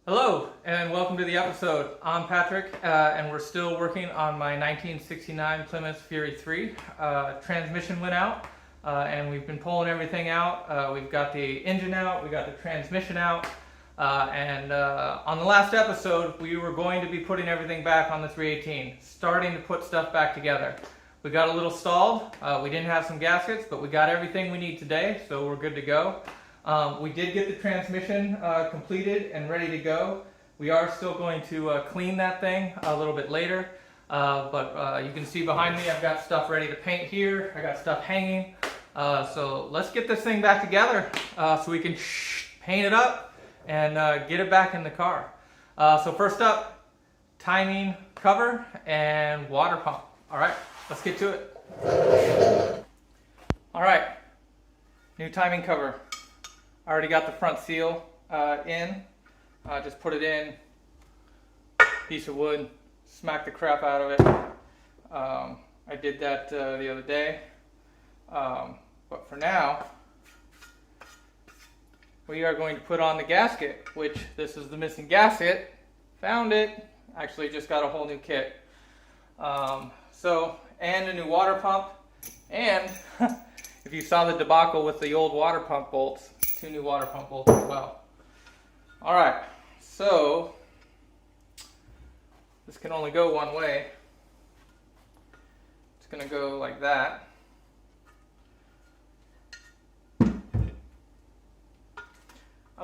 Hello and welcome to the episode. I'm Patrick and we're still working on my 1969 Plymouth Fury III. Transmission went out and we've been pulling everything out. We've got the engine out, we got the transmission out, and on the last episode we were going to be putting everything back on the 318, starting to put stuff back together. We got a little stalled, we didn't have some gaskets, but we got everything we need today, so we're good to go. We did get the transmission completed and ready to go. We are still going to clean that thing a little bit later, but you can see behind me I've got stuff ready to paint here. I got stuff hanging. So let's get this thing back together so we can paint it up and get it back in the car. So first up, timing cover and water pump. All right, let's get to it. All right, new timing cover. I already got the front seal in. Just put it in, piece of wood, smack the crap out of it. I did that the other day. But for now, we are going to put on the gasket, which this is the missing gasket. Found it. Actually just got a whole new kit. And a new water pump. And if you saw the debacle with the old water pump bolts, 2 new water pump bolts as well. Alright, so this can only go one way. It's going to go like that. I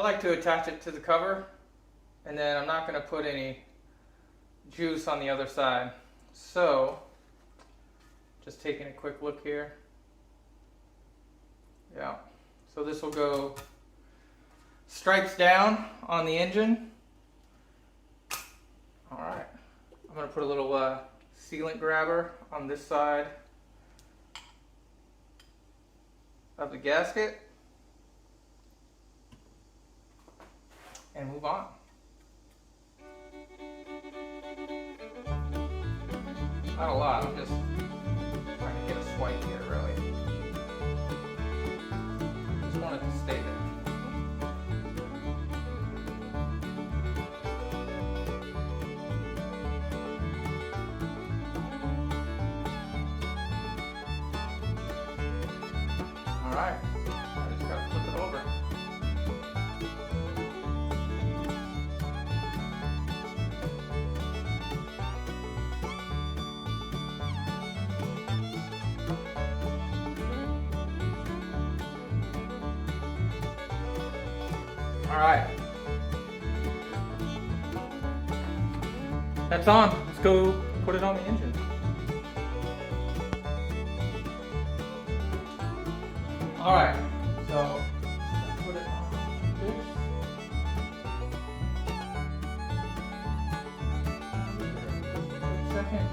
like to attach it to the cover, and then I'm not going to put any juice on the other side. So, just taking a quick look here. Yeah. So this will go stripes down on the engine. All right, I'm going to put a little sealant grabber on this side of the gasket and move on. Not a lot, I'm just trying to get a swipe here really. Want it to stay there. All right, I just got to flip it over. All right, that's on. Let's go put it on the engine. All right, so put it on this. Wait a second.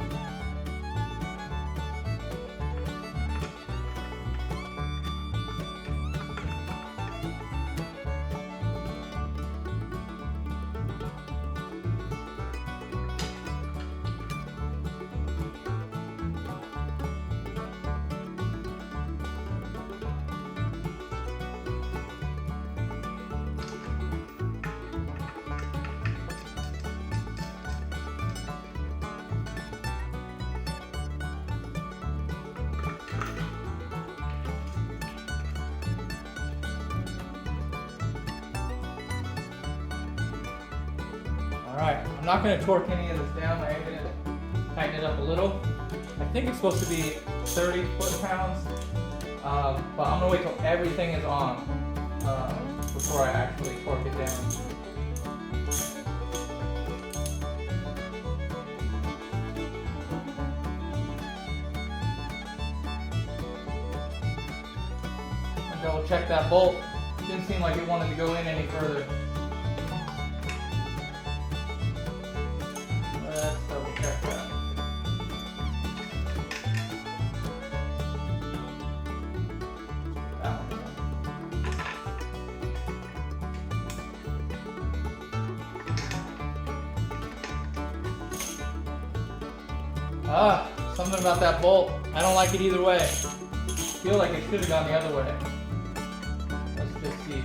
Alright, I'm not going to torque any of this down. I am going to tighten it up a little. I think it's supposed to be 30 foot-pounds, but I'm going to wait till everything is on before I actually torque it down. And double check that bolt. Didn't seem like it wanted to go in any further. Let's double check that. That one. Something about that bolt. I don't like it either way. I feel like it should have gone the other way. Let's just see.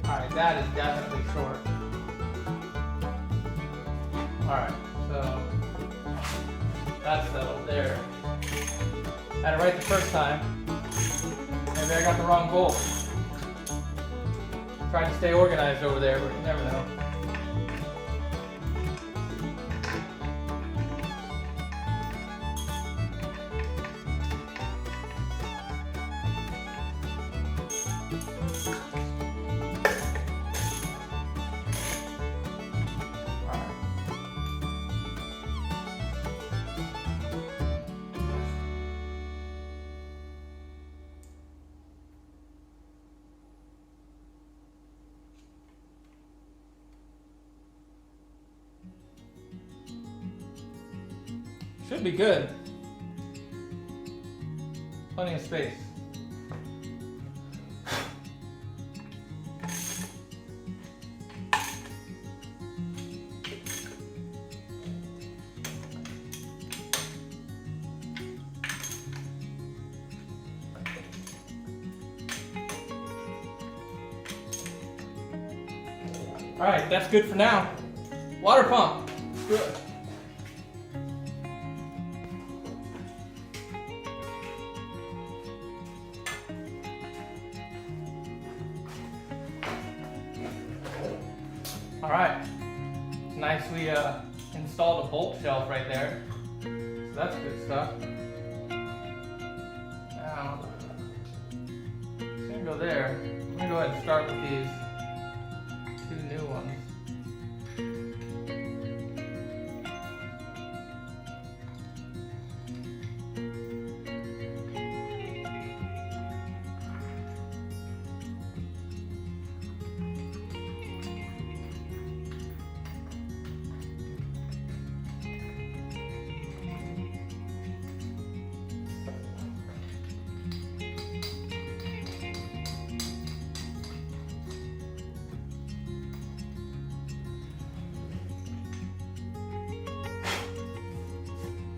Alright, that is definitely short. Alright, so that's settled there. Had it right the first time. Maybe I got the wrong bolt. Tried to stay organized over there, but you never know. Should be good. Plenty of space. All right, that's good for now. Water pump, good. All right, it's nice we installed a bolt shelf right there, so that's good stuff. Now, it's gonna go there. I'm gonna go ahead and start with these two new ones.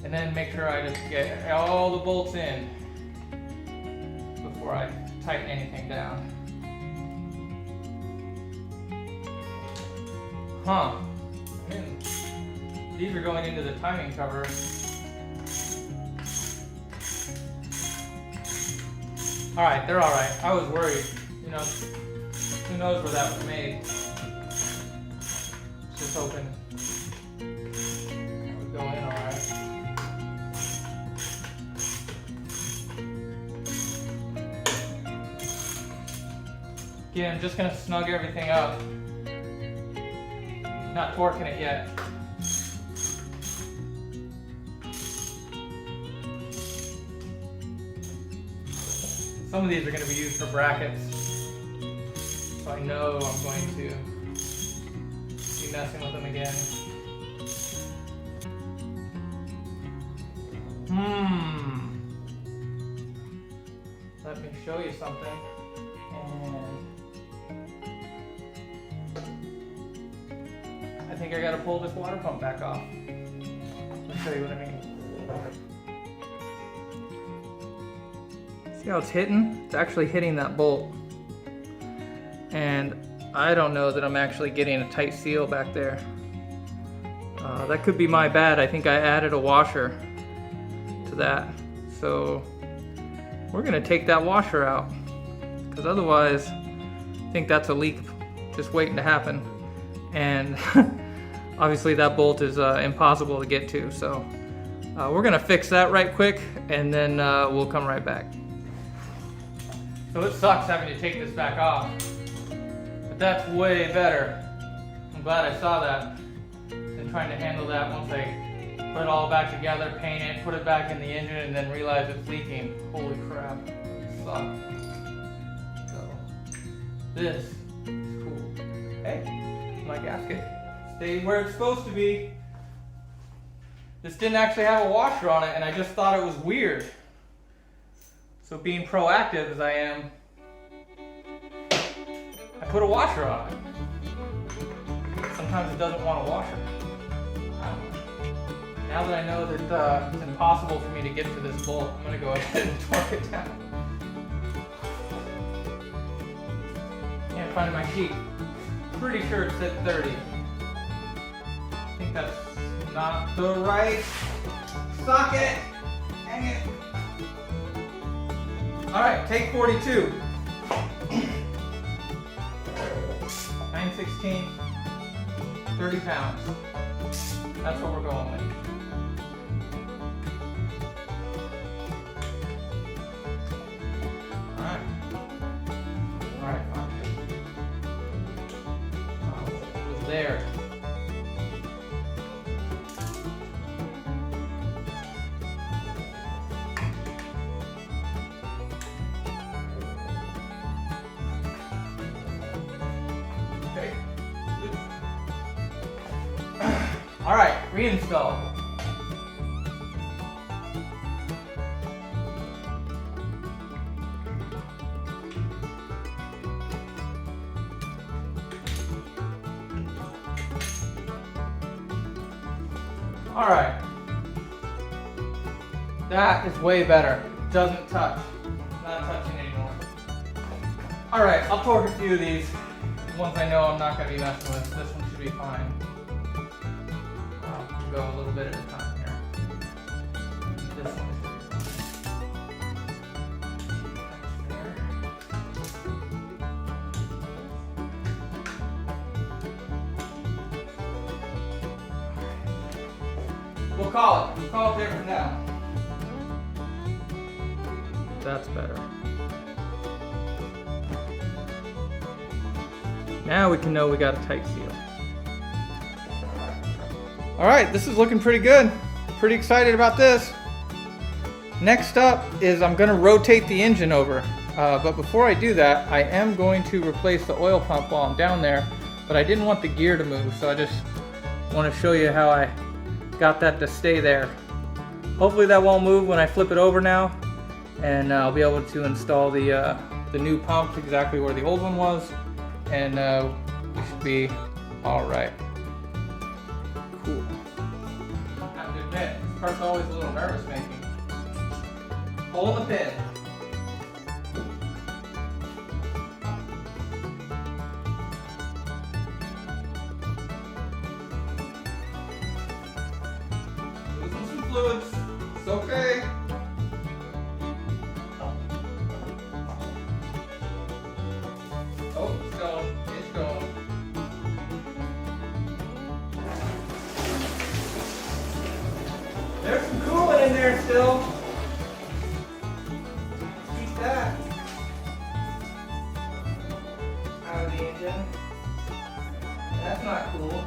And then make sure I just get all the bolts in before I tighten anything down. Huh. These are going into the timing cover. Alright, they're alright. I was worried. You know, who knows where that was made. Just hoping it would go in alright. Again, I'm just going to snug everything up. Not torquing it yet. Some of these are going to be used for brackets, so I know I'm going to be messing with them again. Let me show you something. And I think I gotta pull this water pump back off. Let me show you what I mean. See how it's hitting? It's actually hitting that bolt. And I don't know that I'm actually getting a tight seal back there. That could be my bad. I think I added a washer to that. So we're gonna take that washer out, because otherwise I think that's a leak just waiting to happen. And obviously that bolt is impossible to get to. So we're gonna fix that right quick, and then we'll come right back. So it sucks having to take this back off, but that's way better. I'm glad I saw that than trying to handle that once I put it all back together, paint it, put it back in the engine, and then realize it's leaking. Holy crap, it sucks. So this is cool. Hey, my gasket stayed where it's supposed to be. This didn't actually have a washer on it, and I just thought it was weird. So being proactive as I am, I put a washer on it. Sometimes it doesn't want a washer. Now that I know that it's impossible for me to get to this bolt, I'm going to go ahead and torque it down. Can't find my sheet. Pretty sure it's at 30. I think that's not the right socket. Dang it. Alright, take 42. 9/16, 30 pounds. That's what we're going with. Alright. Alright, fine. Oh, it was there. Okay. Alright, reinstall. Alright. That is way better. It doesn't touch. It's not touching anymore. Alright, I'll torque a few of these. The ones I know I'm not going to be messing with. This one should be fine. I'll go a little bit at a time here. This one should be fine. We'll call it there for now. That's better. Now we can know we got a tight seal. All right, this is looking pretty good. Pretty excited about this. Next up is I'm gonna rotate the engine over. But before I do that, I am going to replace the oil pump while I'm down there, but I didn't want the gear to move, so I just want to show you how I got that to stay there. Hopefully that won't move when I flip it over now, and I'll be able to install the new pump exactly where the old one was, and we should be all right. Cool. I have to admit, this part's always a little nervous making. Hole in the pin. Losing some fluids. It's okay. Oh, it's going. It's going. There's some coolant in there still. Keep that out of the engine. That's not cool.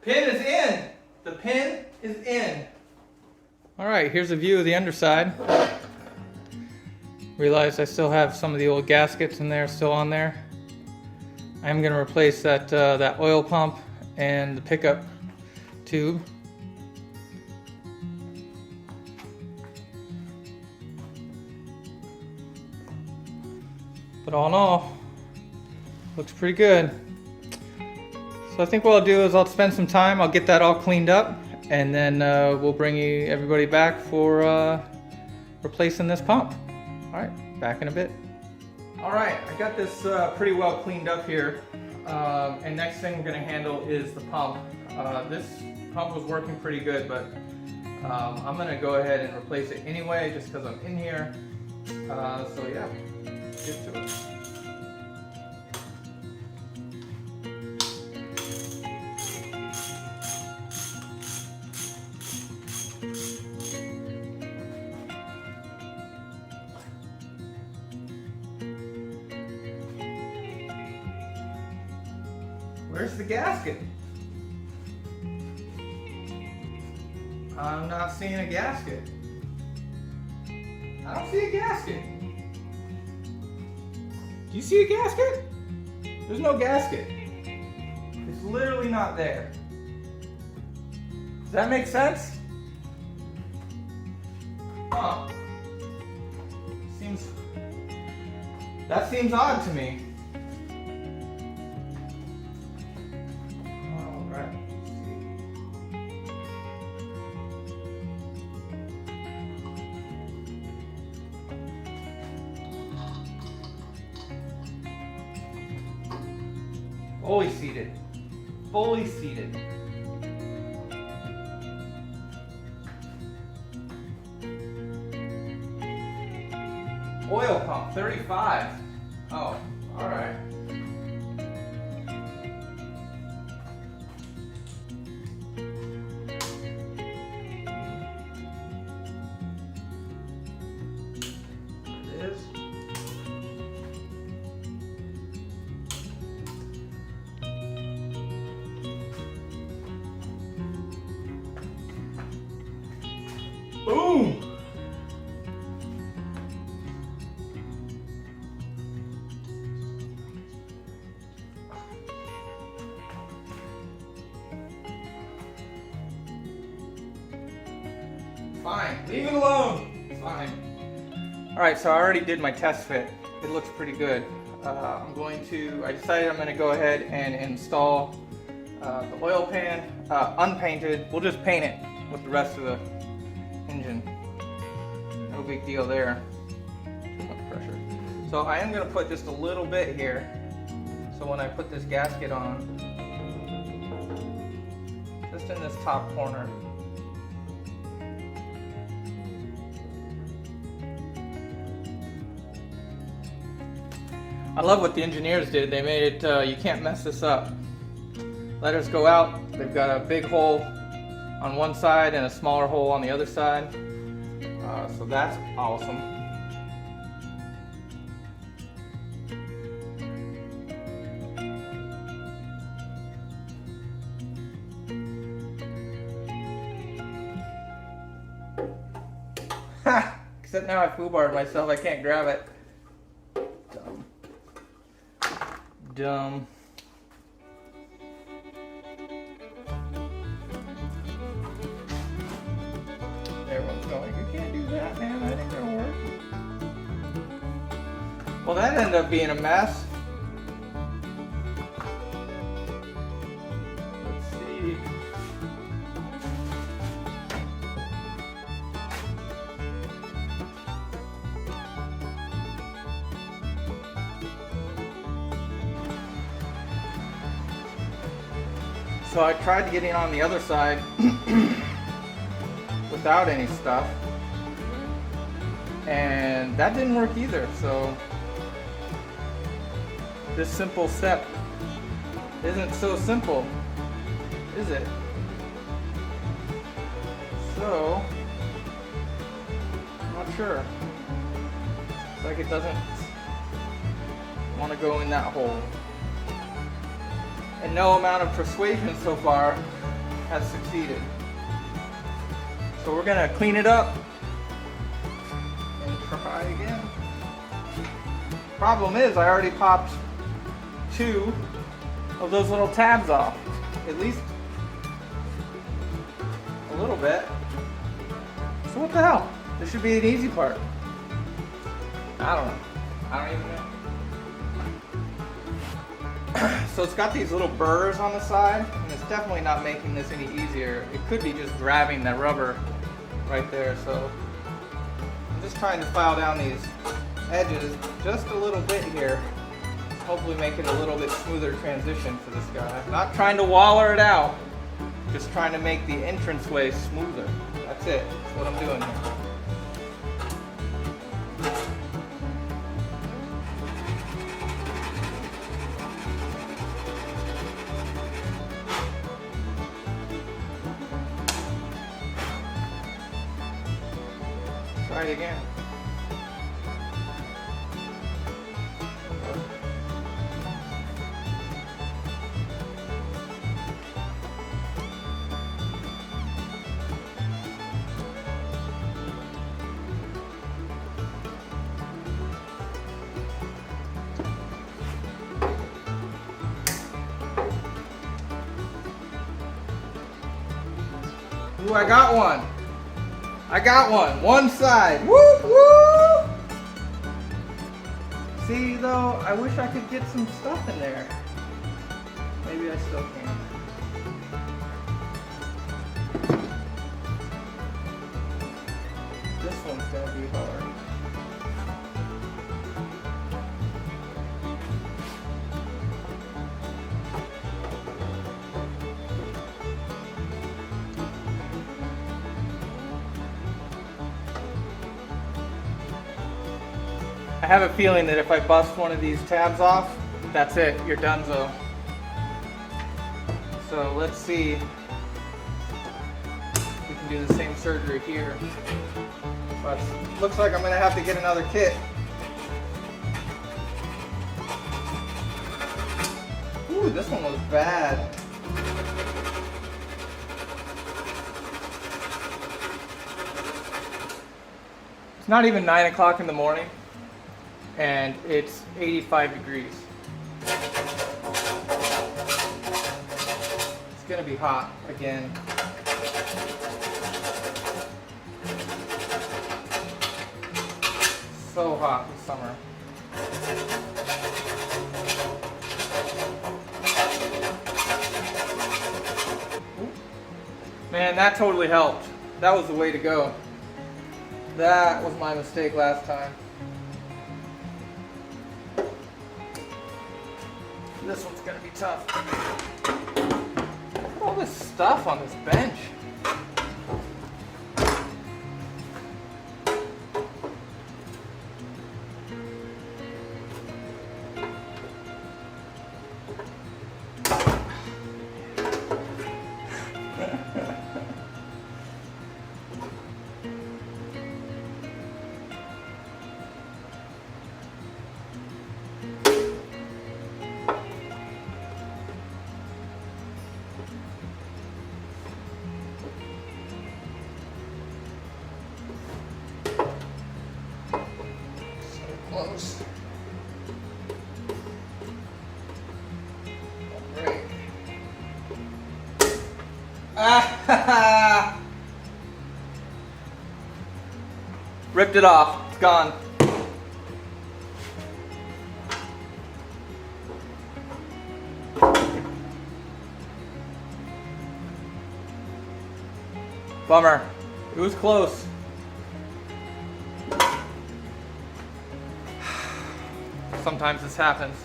Pin is in. The pin is in. All right, here's a view of the underside. Realize I still have some of the old gaskets in there, still on there. I'm going to replace that that oil pump and the pickup tube. But all in all, looks pretty good. So I think what I'll do is I'll spend some time, I'll get that all cleaned up, and then we'll bring everybody back for replacing this pump. All right, back in a bit. All right, I got this pretty well cleaned up here, and next thing we're gonna handle is the pump. This pump was working pretty good, but I'm gonna go ahead and replace it anyway, just because I'm in here. So yeah, get to it. Where's the gasket? I'm not seeing a gasket. I don't see a gasket. Do you see a gasket? There's no gasket. It's literally not there. Does that make sense? Huh. That seems odd to me. All right. Fully seated. Fully seated. Oil pump, 35. Oh, all right. There it is. Boom! Fine, leave it alone. It's fine. All right, so I already did my test fit. It looks pretty good. I decided I'm gonna go ahead and install the oil pan, unpainted. We'll just paint it with the rest of the engine. No big deal there. Too much pressure. So I am gonna put just a little bit here. So when I put this gasket on, just in this top corner. I love what the engineers did. They made it, you can't mess this up. Letters go out. They've got a big hole on one side and a smaller hole on the other side. So that's awesome. Ha! Except now I foobarred myself. I can't grab it. Dumb. Everyone's going, you can't do that, man. That ain't gonna work. Well, that ended up being a mess. Let's see. So I tried to get in on the other side without any stuff, and that didn't work either. So this simple step isn't so simple, is it? So I'm not sure. It's like it doesn't want to go in that hole. And no amount of persuasion so far has succeeded. So we're gonna clean it up and try again. Problem is, I already popped 2 of those little tabs off. At least a little bit. So what the hell? This should be an easy part. I don't know. I don't even know. So it's got these little burrs on the side, and it's definitely not making this any easier. It could be just grabbing the rubber right there. So I'm just trying to file down these edges just a little bit here. Hopefully make it a little bit smoother transition for this guy. Not trying to waller it out, just trying to make the entranceway smoother. That's it. That's what I'm doing here. Try it again. Ooh, I got one. I got one. One side. Woo, woo! See, though, I wish I could get some stuff in there. Maybe I still can. This one's gonna be hard. I have a feeling that if I bust one of these tabs off, that's it, you're donezo. So let's see if we can do the same surgery here. But looks like I'm gonna have to get another kit. Ooh, this one was bad. It's not even 9 o'clock in the morning, and it's 85 degrees. It's gonna be hot again. So hot this summer. Man, that totally helped. That was the way to go. That was my mistake last time. This one's gonna be tough. Look at all this stuff on this bench. Close. Don't break. Ah! Ripped it off. It's gone. Bummer. It was close. Sometimes this happens,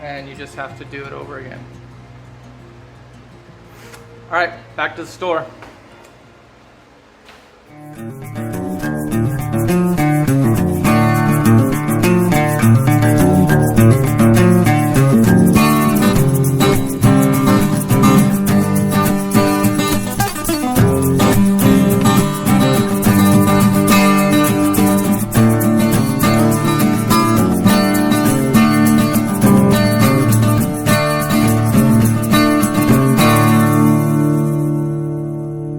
and you just have to do it over again. All right, back to the store.